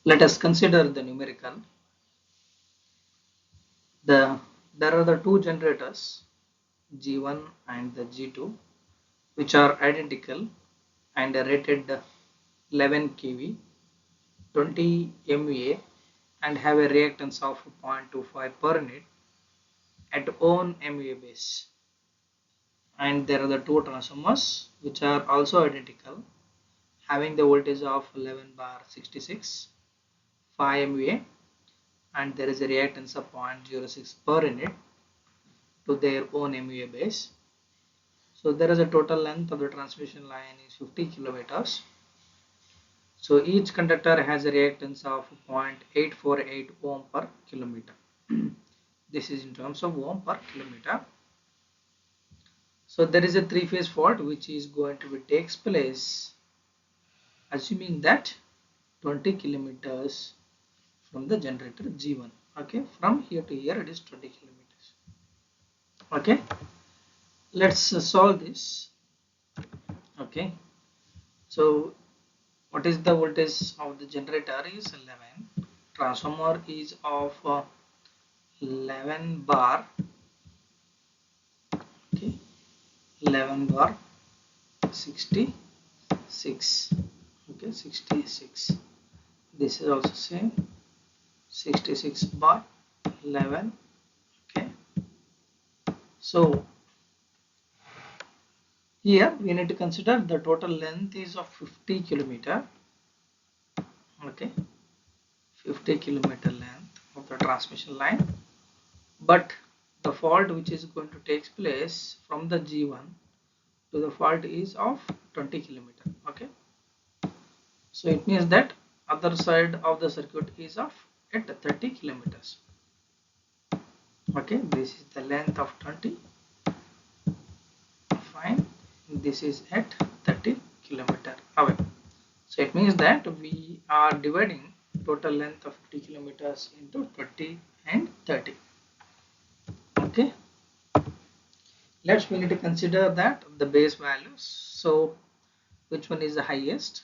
Let us consider the numerical. There are the two generators G1 and the G2 which are identical and rated 11 kV 20 MVA and have a reactance of 0.25 per unit at own MVA base. And there are the two transformers which are also identical having the voltage of 11 bar 66 5 MVA and there is a reactance of 0.06 per unit to their own MVA base. So there is a total length of the transmission line is 50 kilometers. So each conductor has a reactance of 0.848 ohm per kilometer. This is in terms of ohm per kilometer. So there is a three-phase fault which is going to be takes place assuming that 20 kilometers from the generator G1. Okay, from here to here it is 20 kilometers. Okay, let's solve this. Okay, so what is the voltage of the generator is 11. Transformer is of 11 bar. Okay, 11 bar 66. Okay, 66. This is also same 66 bar 11. Okay, so here we need to consider the total length is of 50 kilometer. Okay, 50 kilometer length of the transmission line, but the fault which is going to take place from the G1 to the fault is of 20 kilometer. Okay, so it means that other side of the circuit is of at 30 kilometers. Okay, this is the length of 20. Fine, this is at 30 kilometer away. So it means that we are dividing total length of 50 kilometers into 20 and 30. Okay, we need to consider that the base values. So which one is the highest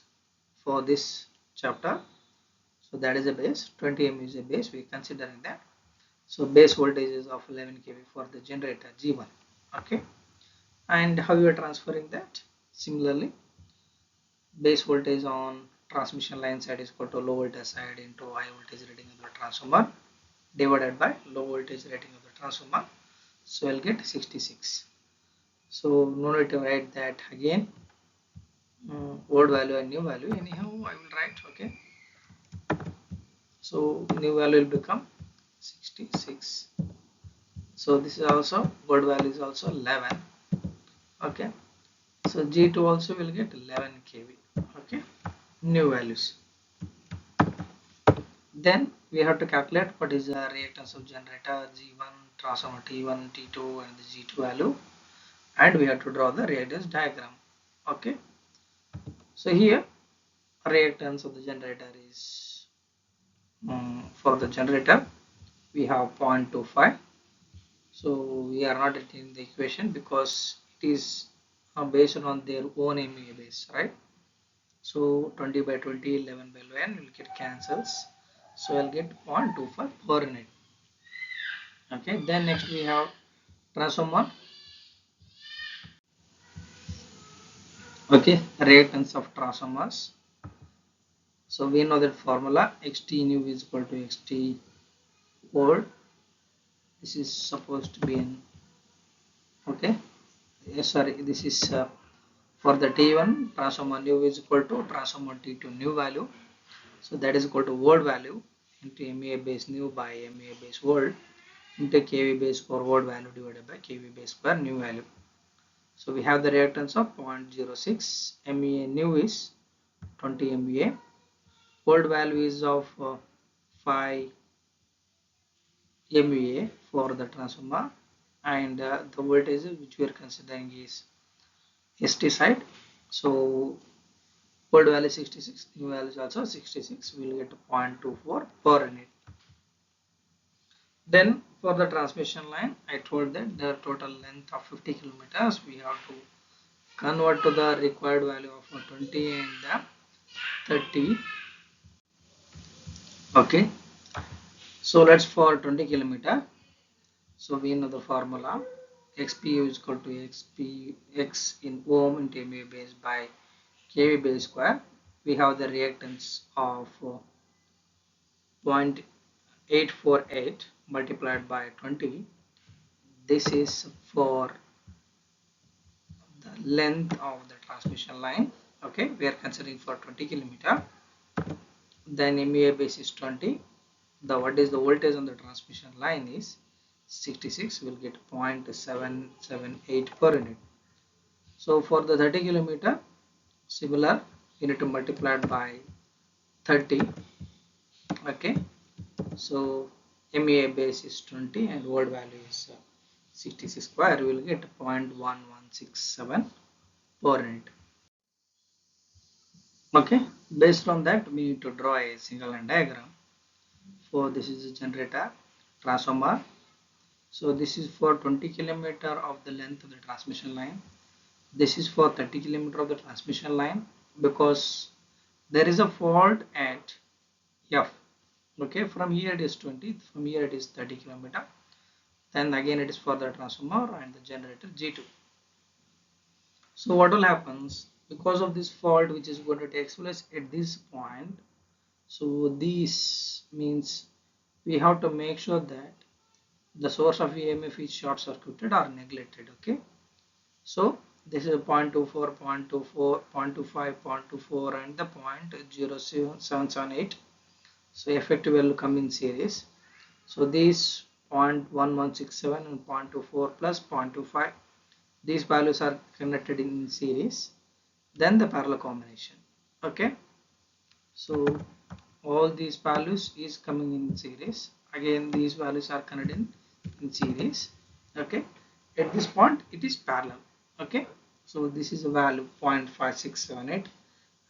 for this chapter? So that is a base. 20 M is a base. We are considering that. So base voltage is of 11 kV for the generator G1. Okay, and how you are transferring that? Similarly, base voltage on transmission line side is equal to low voltage side into high voltage rating of the transformer divided by low voltage rating of the transformer. So I'll get 66. So no need to write that again. Old value and new value. Anyhow, I will write. Okay. So new value will become 66. So this is also old value is also 11. Okay. So G2 also will get 11 kV. Okay. New values. Then we have to calculate what is the reactance of generator G1, transformer T1, T2 and the G2 value, and we have to draw the reactance diagram. Okay, so here reactance of the generator is for the generator we have 0.25. So we are not writing the equation because it is based on their own MVA base, right? So 20 by 20, 11 by 11 will get cancels. So I'll get 0.25 per unit. Okay, then next we have transformer. Okay, reactance of transformers. So we know that formula xt new is equal to xt old. This is supposed to be in. Okay, sorry, this is for the T1 transformer new is equal to transformer T2 new value. So that is equal to old value into MVA base new by MVA base old into kV base for old value divided by kV base per new value. So we have the reactance of 0.06. MVA new is 20 MVA. Old value is of 5 MVA for the transformer, and the voltage which we are considering is ST side. So old value 66, new value is also 66. We will get 0.24 per unit. Then for the transmission line, I told that the total length of 50 kilometers we have to convert to the required value of 20 and 30. Okay, so let's for 20 kilometer. So we know the formula xpu is equal to xp x in ohm into MVA base by kV base square. We have the reactance of 0.848 multiplied by 20. This is for the length of the transmission line. Okay, we are considering for 20 kilometer. Then MVA base is 20. The what is the voltage on the transmission line is 66. We'll get 0.778 per unit. So for the 30 kilometer, similar, you need to multiply it by 30. Okay, so MVA base is 20 and volt value is 66 square. We will get 0.1167 per unit. Okay, based on that, we need to draw a single line diagram. For this is a generator, transformer. So this is for 20 kilometer of the length of the transmission line. This is for 30 kilometer of the transmission line because there is a fault at F. Okay, from here it is 20, from here it is 30 kilometer. Then again it is for the transformer and the generator G2. So what will happens because of this fault which is going to take place at this point? So this means we have to make sure that the source of EMF is short circuited or neglected. Okay, so this is 0.24, 0.24, 0.25, 0.24 and the 0.0778. So effective value come in series. So these 0.1167 and 0.24 plus 0.25, these values are connected in series, then the parallel combination. Okay, so all these values is coming in series. Again these values are connected in series. Okay, at this point it is parallel. Okay, so this is a value 0.5678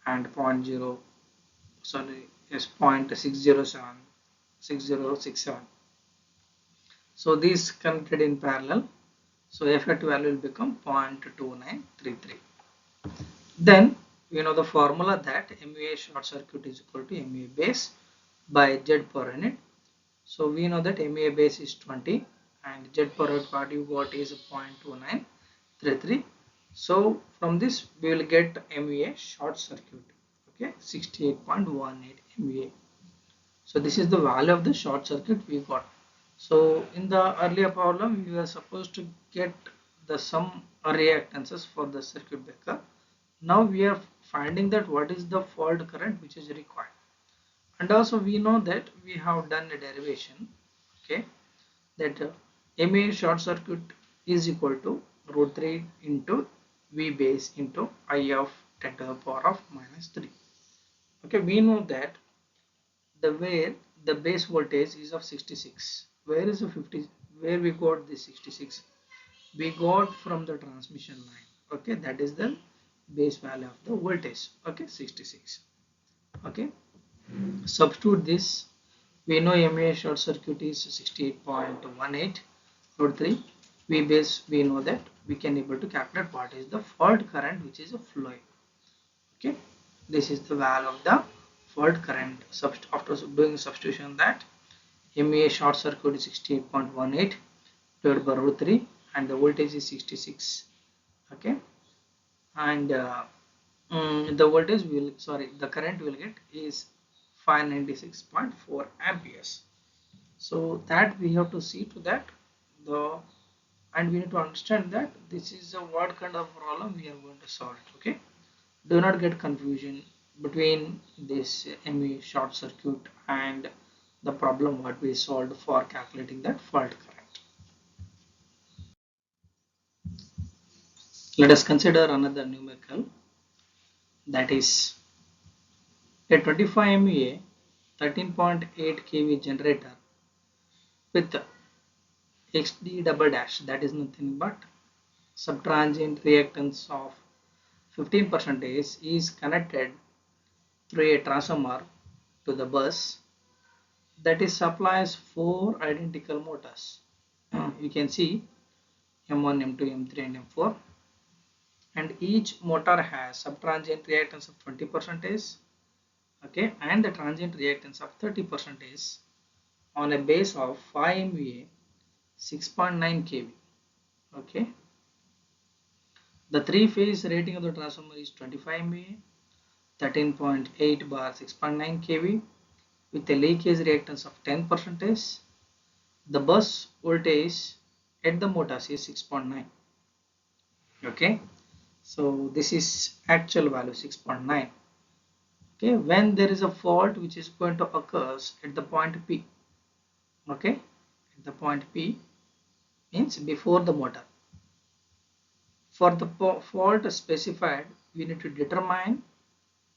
and 0.0, sorry, yes, 0.607 6067. So these connected in parallel, so effective value will become 0.2933. Then we know the formula that MVA short circuit is equal to MVA base by Z per unit. So we know that MVA base is 20 and Z per unit what you got is 0.2933. So from this we will get MVA short circuit. Okay, 68.18 MVA. So this is the value of the short circuit we got. So in the earlier problem we were supposed to get the sum reactances for the circuit breaker. Now we are finding that what is the fault current which is required, and also we know that we have done a derivation. Okay, that MA short circuit is equal to root 3 into V base into I of 10 to the power of minus 3. Okay, we know that the where the base voltage is of 66. Where is the 50? Where we got this 66? We got from the transmission line. Okay, that is the base value of the voltage. Okay, 66. Okay, substitute this. We know MA short circuit is 68.18 root 3. V base we know that we can able to calculate what is the fault current which is flowing. Okay, this is the value of the fault current. After doing substitution, that MVA short circuit is 68.18 divided by root 3 and the voltage is 66. Okay, and the voltage will, sorry, the current will get is 596.4 amperes. So that we have to see to that the, and we need to understand that this is a what kind of problem we are going to solve it. Okay, do not get confusion between this MV short circuit and the problem what we solved for calculating that fault current. Let us consider another numerical, that is a 25 MVA 13.8 kV generator with XD double dash, that is nothing but subtransient reactance of 15% is connected through a transformer to the bus that is supplies four identical motors. You can see M1, M2, M3 and M4, and each motor has subtransient reactance of 20%, okay, and the transient reactance of 30% is on a base of 5 MVA 6.9 kV. Okay, the three-phase rating of the transformer is 25 MVA 13.8 bar 6.9 kV with a leakage reactance of 10%. The bus voltage at the motors is 6.9. Okay, so this is actual value 6.9. Okay, when there is a fault which is going to occur at the point P, okay, at the point P means before the motor. For the fault specified, we need to determine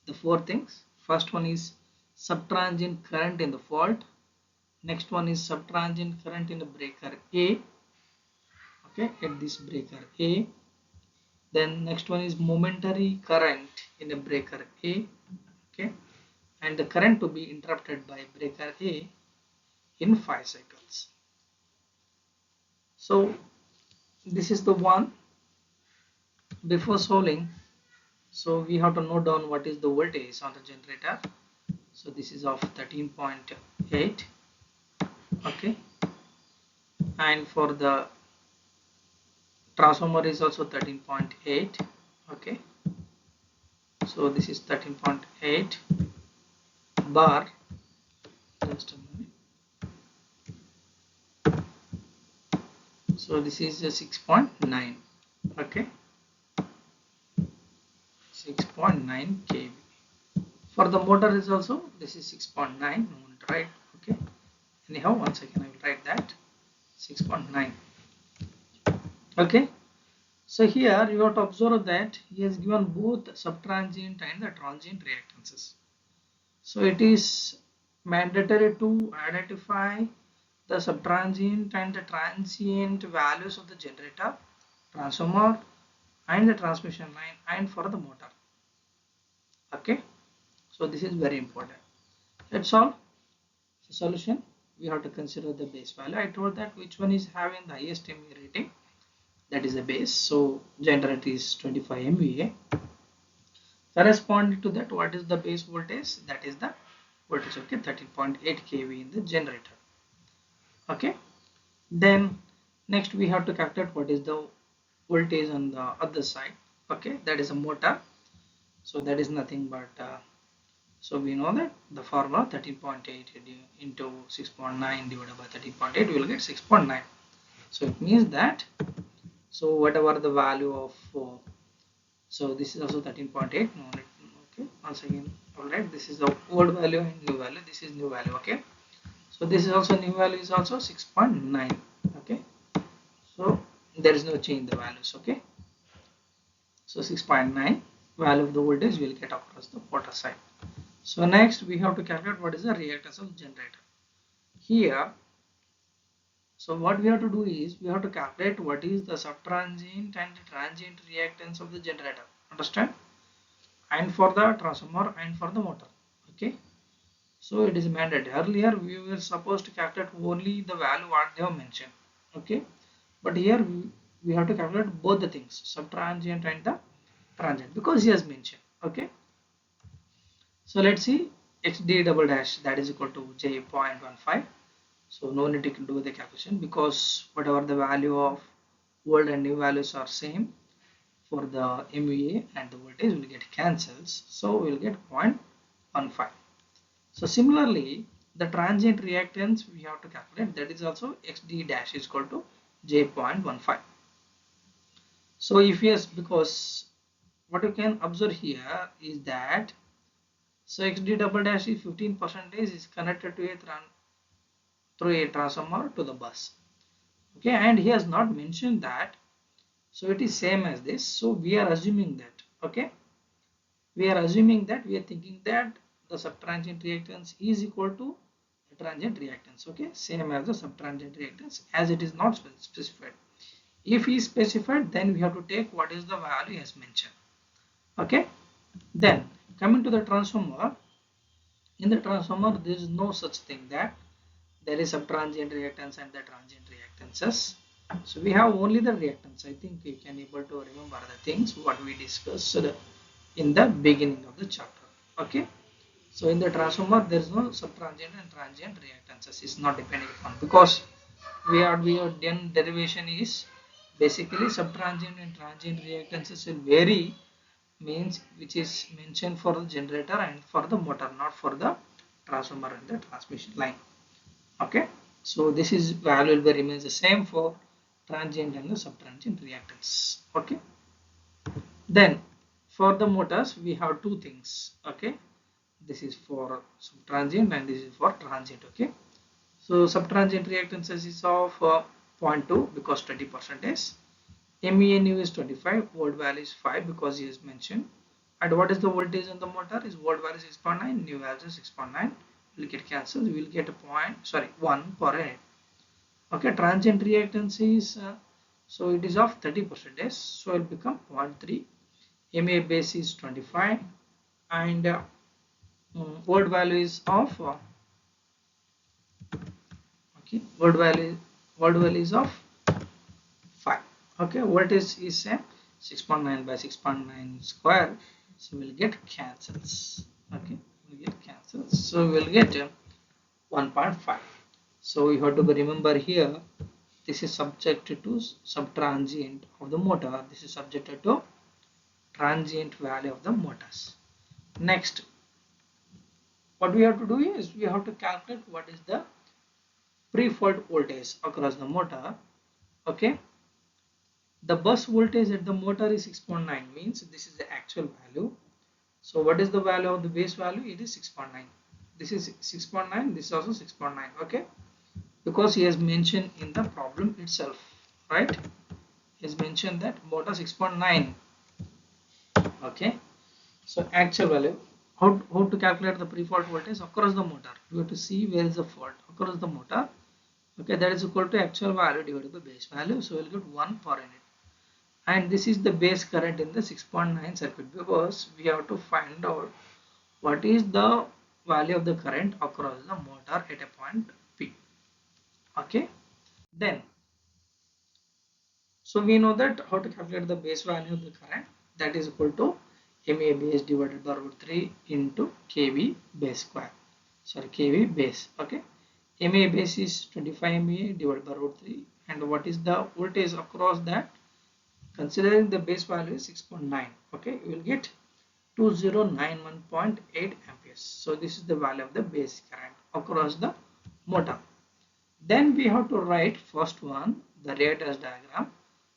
the four things. First one is subtransient current in the fault. Next one is subtransient current in the breaker A, okay, at this breaker A. Then next one is momentary current in a breaker A, okay, and the current to be interrupted by breaker A in 5 cycles. So this is the one. Before solving, so we have to note down what is the voltage on the generator. So this is of 13.8, okay, and for the transformer is also 13.8, okay, so this is 13.8 bar, just a minute, so this is a 6.9, okay, 6.9 kV. For the motor is also this is 6.9, right, okay, anyhow once again I will write that 6.9, okay. So here you have to observe that he has given both subtransient and the transient reactances. So it is mandatory to identify the subtransient and the transient values of the generator, transformer and the transmission line and for the motor. Okay. So this is very important. That's all. So solution, we have to consider the base value. I told that which one is having the highest MVA rating, that is the base. So generator is 25 MVA. Corresponding to that, what is the base voltage? That is the voltage, okay, 13.8 kV in the generator. Okay. Then next we have to calculate what is the voltage on the other side. Okay, that is a motor. So that is nothing but so we know that the formula 13.8 into 6.9 divided by 13.8, we will get 6.9. So it means that, so whatever the value of so this is also 13.8, okay, once again, all right, this is the old value and new value, this is new value, okay, so this is also new value is also 6.9, okay, so there is no change in the values, okay, so 6.9 value of the voltage will get across the water side. So next we have to calculate what is the reactance of generator here. So what we have to do is we have to calculate what is the subtransient and transient reactance of the generator, understand, and for the transformer and for the motor, okay. So it is mandatory. Earlier we were supposed to calculate only the value what they have mentioned, okay, but here we have to calculate both the things, subtransient and the transient, because he has mentioned, okay. So let's see, xd double dash that is equal to j.15. So no need to do the calculation because whatever the value of old and new values are same for the MVA and the voltage will get cancels. So we will get 0.15. So similarly, the transient reactance we have to calculate, that is also xd dash is equal to j.15. So if yes, because what you can observe here is that, so xd double dash is 15% is connected to a through a transformer to the bus, okay, and he has not mentioned that, so it is same as this. So we are assuming that, okay, we are assuming that we are thinking that the subtransient reactance is equal to the transient reactance, okay, same as the subtransient reactance, as it is not specified. If he is specified, then we have to take what is the value as mentioned, okay. Then coming to the transformer, in the transformer there is no such thing that there is subtransient reactance and the transient reactances. So we have only the reactance. I think you can able to remember the things what we discussed in the beginning of the chapter, okay. So in the transformer there is no subtransient and transient reactances is not depending upon, because we have done derivation is basically subtransient and transient reactances will vary, means which is mentioned for the generator and for the motor, not for the transformer and the transmission line. Okay, so this is value will be remains the same for transient and the subtransient reactance. Okay, then for the motors we have two things. Okay, this is for subtransient and this is for transient. Okay, so subtransient reactances is of 0.2 because 20% is, MENU is 25, volt value is 5 because he has mentioned. And what is the voltage on the motor is volt value 6.9, new value 6.9. Will get cancelled. We will get a point, sorry, 1 per unit. Okay, transient reactance is so it is of 30%, so it will become 0.3. MA base is 25 and volt value is of okay, volt value is of 5. Okay, voltage is 6.9 by 6.9 square, so we'll get cancels. Okay, we'll get cancels, so we'll get 1.5. so you have to remember here, this is subjected to subtransient of the motor, this is subjected to transient value of the motors. Next, what we have to do is we have to calculate what is the pre-fault voltage across the motor. Okay, the bus voltage at the motor is 6.9, means this is the actual value. So what is the value of the base value? It is 6.9. This is 6.9, this is also 6.9. Okay, because he has mentioned in the problem itself, right? He has mentioned that motor 6.9. Okay, so actual value, how to calculate the pre-fault voltage across the motor? We have to see where is the fault across the motor. Okay, that is equal to actual value divided by base value, so we'll get 1 per unit. And this is the base current in the 6.9 circuit, because we have to find out what is the value of the current across the motor at a point P. Okay, then so we know that how to calculate the base value of the current, that is equal to MA base divided by root 3 into kV base square, sorry, kV base. Okay, MA base is 25 MA divided by root 3, and what is the voltage across that? Considering the base value is 6.9, okay, you will get 2091.8 amperes. So this is the value of the base current across the motor. Then we have to write first one, the reactance diagram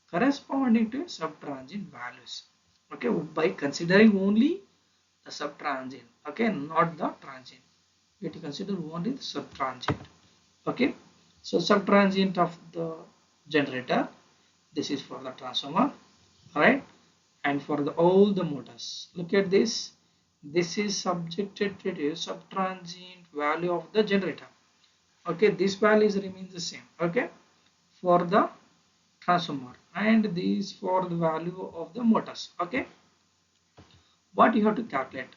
corresponding to subtransient values. Okay, by considering only the subtransient, okay, not the transient. We have to consider only the subtransient. Okay, so subtransient of the generator, this is for the transformer, right? And for all the motors, look at this, this is subjected to the subtransient value of the generator. Okay, this value remains the same, okay, for the transformer, and these for the value of the motors. Okay, what you have to calculate?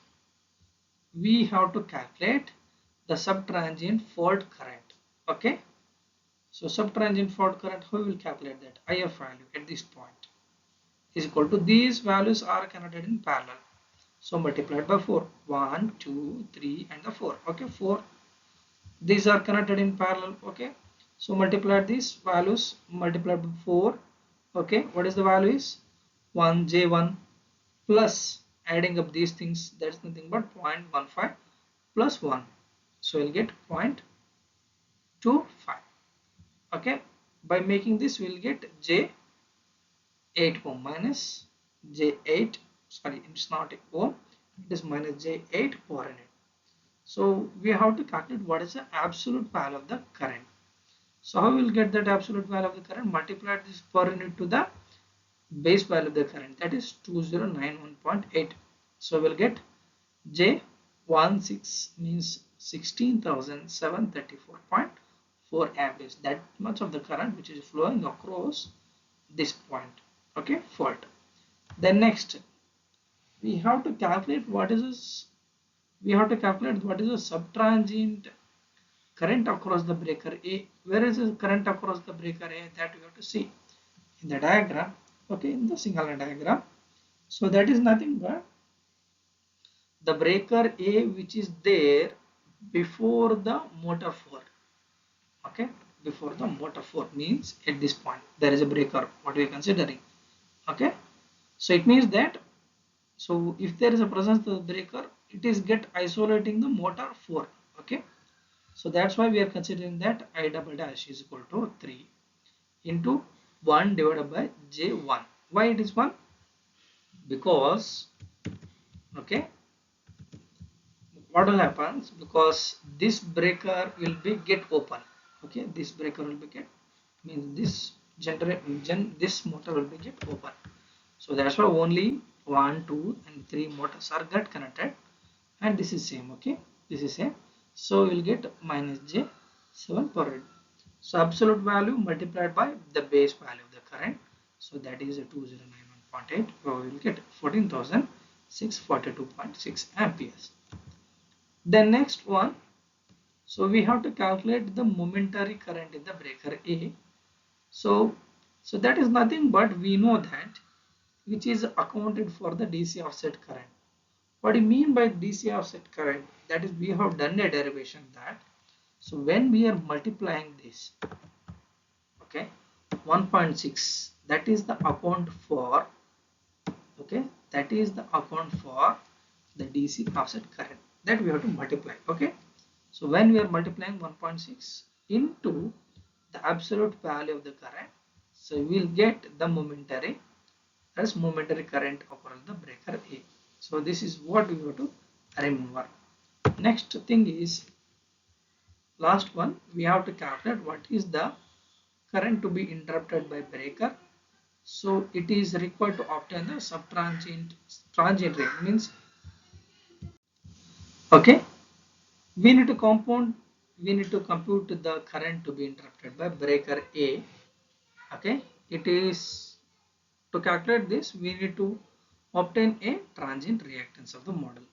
We have to calculate the subtransient fault current. Okay, so subtransient fault current, how we will calculate that? IF value at this point is equal to, these values are connected in parallel, so multiplied by 4, 1 2 3 and the 4. Okay, 4, these are connected in parallel. Okay, so multiply these values, multiplied by 4. Okay, what is the value is 1 j1 plus adding up these things, that's nothing but 0.15 plus 1, so we'll get 0.25. Okay, by making this we'll get j8 ohm minus j8, sorry, it's not ohm, it is minus j8 per unit. So we have to calculate what is the absolute value of the current. So how we will get that absolute value of the current? Multiply this per unit to the base value of the current, that is 2091.8. So we'll get J16 means 16,734.4 amperes. That much of the current which is flowing across this point. Okay, fault. Then next we have to calculate what is this. We have to calculate what is the subtransient current across the breaker A. Where is the current across the breaker A? That we have to see in the diagram. Okay, in the single line diagram. So that is nothing but the breaker A which is there before the motor 4. Okay, before the motor 4 means at this point there is a breaker what we are considering. Okay, so it means that, so if there is a presence of the breaker, it is get isolating the motor 4. Okay, so that's why we are considering that I double dash is equal to 3 into 1 divided by J1. Why it is 1? Because, okay, what will happen, because this breaker will be get open. Okay, this breaker will be get, means this this motor will be get open. So that's why only 1, 2 and 3 motors are get connected, and this is same. Okay, this is same, so we'll get minus J7 per rate. So absolute value multiplied by the base value of the current, so that is a 2091.8, we will get 14,642.6 amperes. Then next one, so we have to calculate the momentary current in the breaker A. So that is nothing but we know that which is accounted for the DC offset current. What do you mean by DC offset current? That is, we have done a derivation that, so when we are multiplying this, okay, 1.6, that is the account for, okay, that is the account for the DC offset current that we have to multiply. Okay, so when we are multiplying 1.6 into the absolute value of the current, so we will get the momentary, as momentary current across the breaker A. So this is what we have to remember. Next thing is, last one, we have to calculate what is the current to be interrupted by breaker. So it is required to obtain the transient rate, means, okay, we need to compute the current to be interrupted by breaker A. Okay, it is, to calculate this we need to obtain a transient reactance of the model.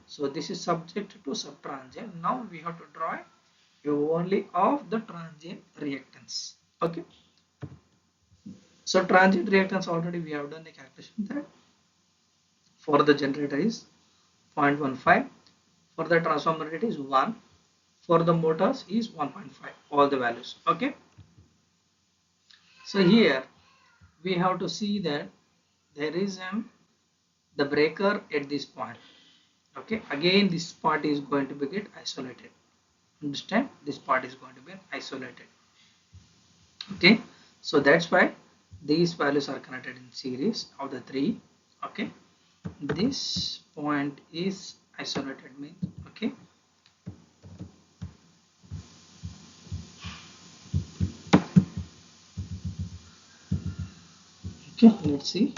So this is subject to subtransient. Now we have to draw a only of the transient reactance. Okay, so transient reactance already we have done a calculation that for the generator is 0.15, for the transformer it is 1, for the motors is 1.5, all the values. Okay, so here we have to see that there is the breaker at this point. Okay, again this part is going to be get isolated. Understand, this part is going to be isolated. Okay, so that's why these values are connected in series of the three. Okay, this point is isolated means, okay, okay, let's see.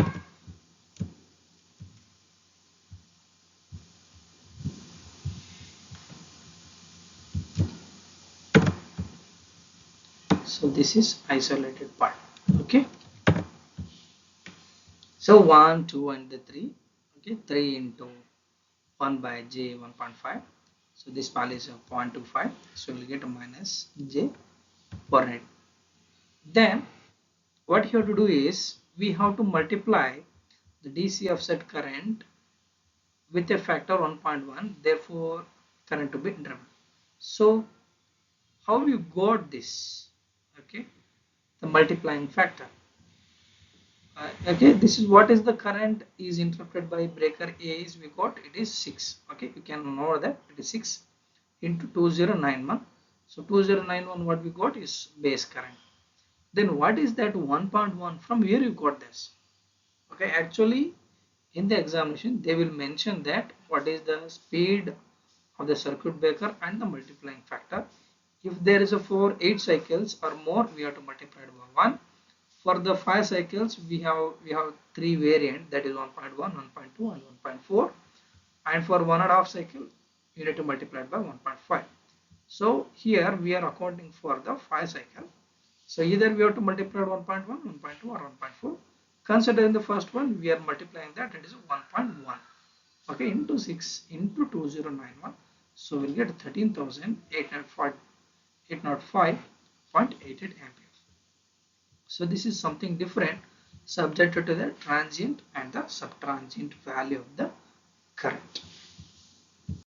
So this is isolated part. Okay, so 1, 2 and the 3. Okay, 3 into 1 by J 1.5, so this value is 0.25, so we'll get a minus J per rate. Then what you have to do is we have to multiply the DC offset current with a factor 1.1, therefore current to be interrupted. So how you got this? Okay, the multiplying factor. Okay, this is what is the current is interrupted by breaker A is, we got it is 6. Okay, you can know that it is 6 into 2091. So 2091 what we got is base current. Then what is that 1.1, from where you got this? Okay, actually in the examination they will mention that what is the speed of the circuit breaker and the multiplying factor. If there is a 8 cycles or more, we have to multiply it by 1. For the 5 cycles we have 3 variant, that is 1.1, 1.2 and 1.4, and for 1.5 cycle you need to multiply it by 1.5. So here we are accounting for the 5 cycle, so either we have to multiply 1.1, 1.2 or 1.4. Considering the first one, we are multiplying that, it is 1.1. Okay, into 6 into 2091, so we'll get 13,805.88 amperes. So this is something different, subjected to the transient and the subtransient value of the current.